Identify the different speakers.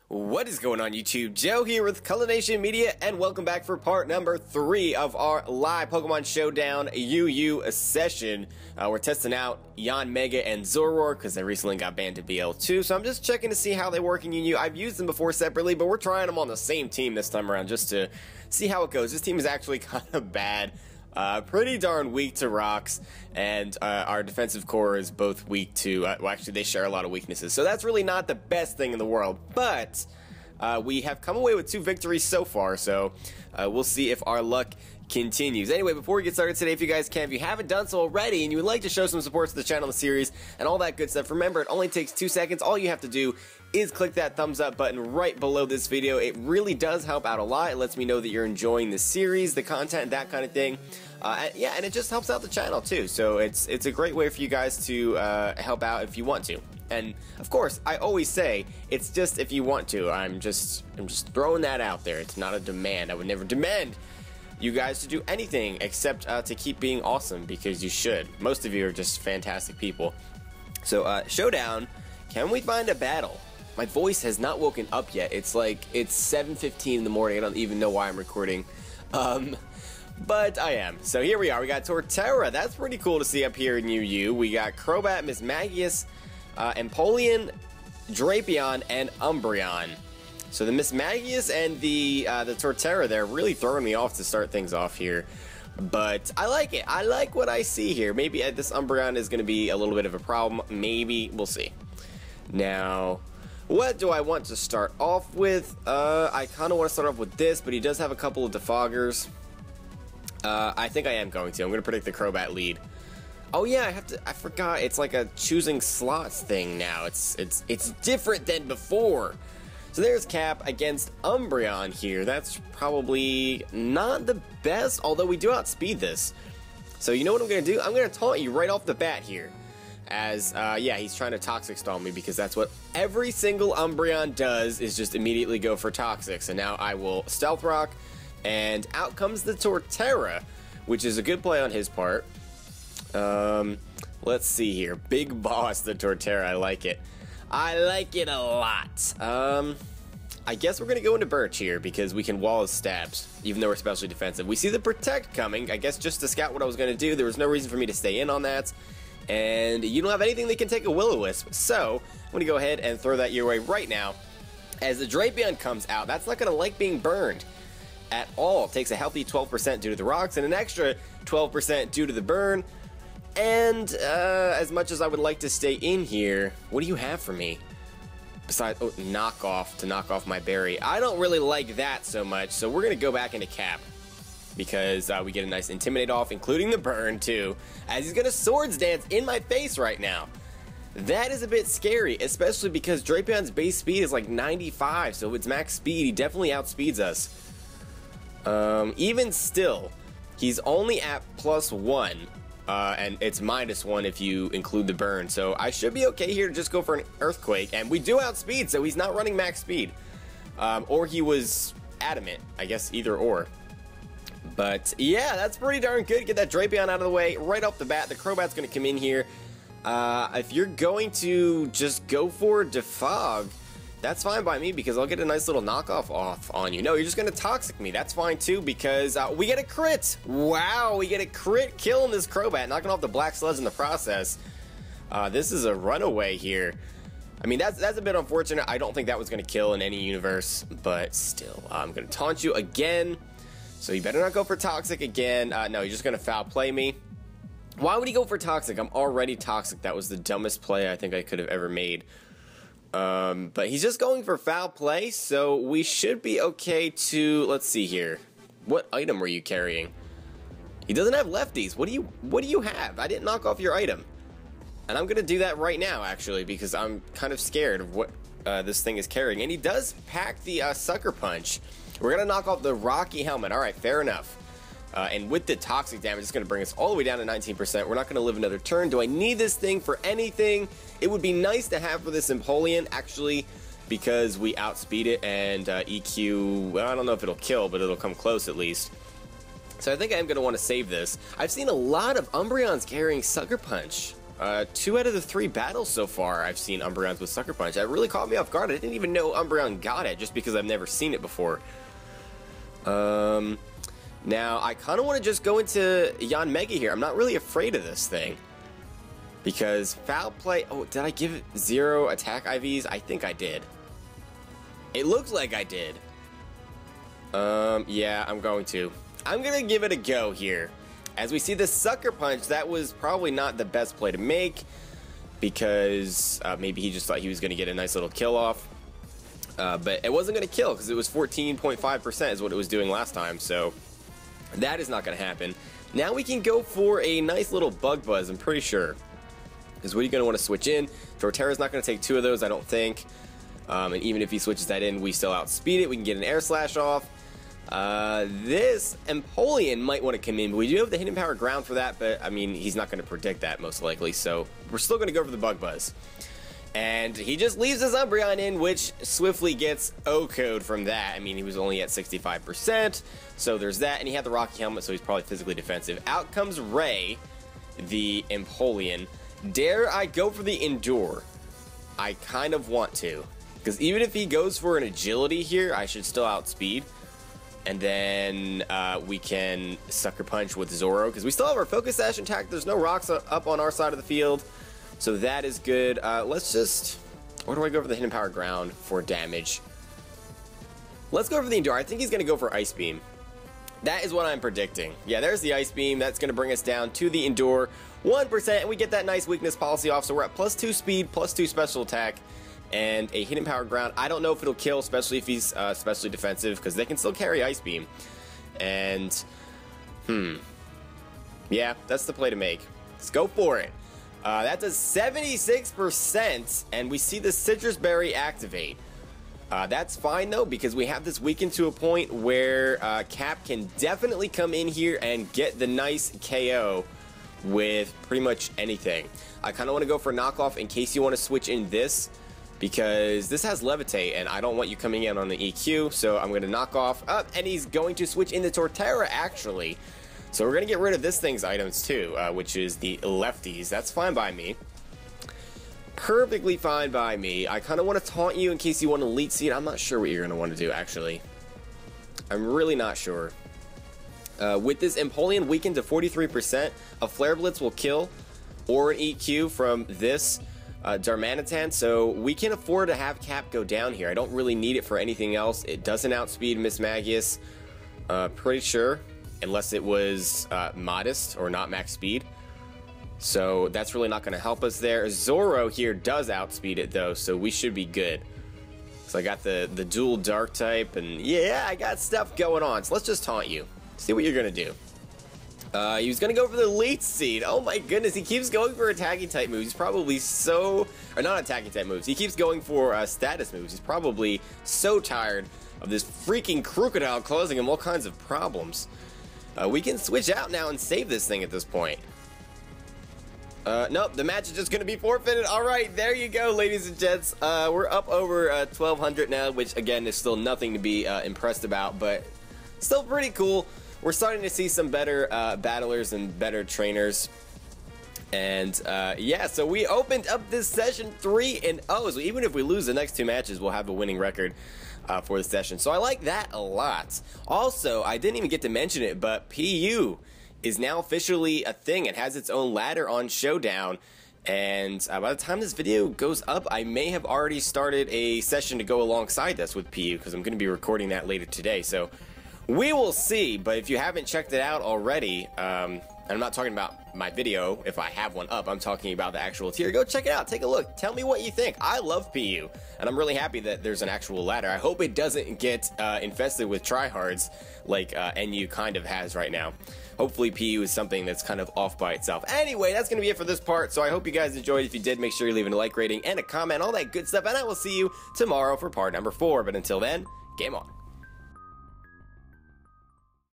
Speaker 1: What is going on YouTube? Joe here with Culination Media, and welcome back for part number 3 of our live Pokemon Showdown UU session. We're testing out Yanmega and Zoroark because they recently got banned to BL2, so I'm just checking to see how they work in UU. I've used them before separately, but we're trying them on the same team this time around just to see how it goes. This team is actually kind of bad. Pretty darn weak to rocks, and our defensive core is both weak to, well actually they share a lot of weaknesses, so that's really not the best thing in the world, but we have come away with 2 victories so far, so we'll see if our luck continues. Anyway, before we get started today, if you guys can, if you haven't done so already and you would like to show some support to the channel, the series, and all that good stuff, remember it only takes 2 seconds. All you have to do is click that thumbs up button right below this video. It really does help out a lot. It lets me know that you're enjoying the series, the content, that kind of thing. Yeah, and it just helps out the channel too, so it's a great way for you guys to help out if you want to. And of course, I always say it's just if you want to. I'm just throwing that out there. It's not a demand. I would never demand you guys to do anything except to keep being awesome, because you should. Most of you are just fantastic people. So Showdown, can we find a battle? My voice has not woken up yet. It's like it's 7:15 in the morning. I don't even know why I'm recording. But I am. So here we are. We got Torterra. That's pretty cool to see up here in UU. We got Crobat, Mismagius, Empoleon, Drapion, and Umbreon. So the Mismagius and the Torterra there really throwing me off to start things off here. But I like it. I like what I see here. Maybe this Umbreon is going to be a little bit of a problem. Maybe. We'll see. Now, what do I want to start off with? I kind of want to start off with this, but he does have a couple of defoggers. I think I am going to. I'm going to predict the Crobat lead. Oh yeah, I forgot. It's like a choosing slots thing now. It's different than before. So there's Cap against Umbreon here. That's probably not the best, although we do outspeed this. So you know what I'm going to do? I'm going to taunt you right off the bat here. As, yeah, he's trying to Toxic Stall me, because that's what every single Umbreon does, is just immediately go for Toxic. So now I will Stealth Rock, and out comes the Torterra, which is a good play on his part. Let's see here. Big boss, the Torterra. I like it. I like it a lot. I guess we're going to go into Birch here, because we can wall his stabs, even though we're specially defensive. We see the Protect coming, I guess just to scout what I was going to do. There was no reason for me to stay in on that. And you don't have anything that can take a Will-O-Wisp. So, I'm going to go ahead and throw that your way right now. As the Drapion comes out, that's not going to like being burned at all. It takes a healthy 12% due to the rocks and an extra 12% due to the burn. And as much as I would like to stay in here, what do you have for me? Besides, oh, knock off my berry. I don't really like that so much, so we're going to go back into Cap. Because we get a nice Intimidate off, including the burn too, as he's going to Swords Dance in my face right now. That is a bit scary, especially because Drapion's base speed is like 95, so with its max speed, he definitely outspeeds us. Even still, he's only at +1, and it's -1 if you include the burn, so I should be okay here to just go for an Earthquake, and we do outspeed, so he's not running max speed. Or he was adamant, I guess either or. But yeah, that's pretty darn good. Get that Drapion out of the way right off the bat. The Crobat's going to come in here. If you're going to just go for Defog, that's fine by me, because I'll get a nice little knockoff off on you. No, you're just going to Toxic me. That's fine too, because we get a crit. Wow, we get a crit kill on this Crobat, knocking off the Black Sludge in the process. This is a runaway here. I mean, that's a bit unfortunate. I don't think that was going to kill in any universe, but still, I'm going to taunt you again. So you better not go for Toxic again. No, you're just going to foul play me. Why would he go for Toxic? I'm already Toxic. That was the dumbest play I think I could have ever made. But he's just going for foul play, so we should be okay to... Let's see here. What item were you carrying? He doesn't have lefties. What do you have? I didn't knock off your item. And I'm going to do that right now, actually, because I'm kind of scared of what this thing is carrying. And he does pack the Sucker Punch. We're going to knock off the Rocky Helmet. Alright, fair enough. And with the Toxic damage, it's going to bring us all the way down to 19%. We're not going to live another turn. Do I need this thing for anything? It would be nice to have for this Empoleon, actually, because we outspeed it, and EQ, well, I don't know if it'll kill, but it'll come close at least. So I think I'm going to want to save this. I've seen a lot of Umbreons carrying Sucker Punch. 2 out of the 3 battles so far I've seen Umbreons with Sucker Punch. That really caught me off guard. I didn't even know Umbreon got it just because I've never seen it before. Now, I kind of want to just go into Yanmega here. I'm not really afraid of this thing. Because Foul Play... Oh, did I give it 0 attack IVs? I think I did. It looks like I did. Yeah, I'm going to. I'm going to give it a go here. As we see the Sucker Punch, that was probably not the best play to make. Because maybe he just thought he was going to get a nice little kill off. But it wasn't going to kill because it was 14.5% is what it was doing last time. So that is not going to happen. Now we can go for a nice little Bug Buzz, I'm pretty sure. Because what are you going to want to switch in? Torterra's not going to take 2 of those, I don't think. And even if he switches that in, we still outspeed it. We can get an Air Slash off. This Empoleon might want to come in, but we do have the Hidden Power Ground for that. But, I mean, he's not going to predict that, most likely. So we're still going to go for the Bug Buzz. And he just leaves his Umbreon in, which swiftly gets O-code from that. I mean, he was only at 65%, so there's that. And he had the Rocky Helmet, so he's probably physically defensive. Out comes Ray, the Empoleon. Dare I go for the Endure? I kind of want to. Because even if he goes for an Agility here, I should still outspeed. And then we can Sucker Punch with Zoro, because we still have our Focus Sash intact. There's no rocks up on our side of the field. So that is good. Let's just... Or do I go for the Hidden Power Ground for damage? Let's go for the Endure. I think he's going to go for Ice Beam. That is what I'm predicting. Yeah, there's the Ice Beam. That's going to bring us down to the Endure. 1%, and we get that nice weakness policy off. So we're at +2 speed, +2 special attack, and a Hidden Power Ground. I don't know if it'll kill, especially if he's specially defensive, because they can still carry Ice Beam. And, yeah, that's the play to make. Let's go for it. That does 76%, and we see the Citrus Berry activate. That's fine, though, because we have this weakened to a point where Cap can definitely come in here and get the nice KO with pretty much anything. I kind of want to go for knockoff in case you want to switch in this, because this has Levitate, and I don't want you coming in on the EQ, so I'm going to knock off. And he's going to switch into Torterra, actually. So we're going to get rid of this thing's items too, which is the lefties. That's fine by me. Perfectly fine by me. I kind of want to taunt you in case you want to Elite Seed. I'm not sure what you're going to want to do, actually. I'm really not sure. With this Empoleon weakened to 43%, a Flare Blitz will kill, or an EQ from this Darmanitan, so we can afford to have Cap go down here. I don't really need it for anything else. It doesn't outspeed Miss Magius, pretty sure. Unless it was modest or not max speed. So that's really not going to help us there. Zoro here does outspeed it though, so we should be good. So I got the dual dark type, and yeah, I got stuff going on. So let's just taunt you. See what you're going to do. He was going to go for the Elite Seed. Oh my goodness, he keeps going for attacking type moves. He's probably so... Or not attacking type moves. He keeps going for status moves. He's probably so tired of this freaking crocodile causing him all kinds of problems. We can switch out now and save this thing at this point. Nope, the match is just going to be forfeited. All right, there you go, ladies and gents. We're up over 1,200 now, which, again, is still nothing to be impressed about, but still pretty cool. We're starting to see some better battlers and better trainers. And, yeah, so we opened up this session 3-0. So even if we lose the next 2 matches, we'll have a winning record for the session. So I like that a lot. Also, I didn't even get to mention it, but PU is now officially a thing. It has its own ladder on Showdown. And by the time this video goes up, I may have already started a session to go alongside this with PU, because I'm going to be recording that later today. So we will see. But if you haven't checked it out already, and I'm not talking about my video, if I have one up, I'm talking about the actual tier. Go check it out, take a look, tell me what you think. I love PU, and I'm really happy that there's an actual ladder. I hope it doesn't get infested with tryhards like NU kind of has right now. Hopefully PU is something that's kind of off by itself. Anyway, that's going to be it for this part, so I hope you guys enjoyed. If you did, make sure you leave a like rating and a comment, all that good stuff, and I will see you tomorrow for part number 4. But until then, game on.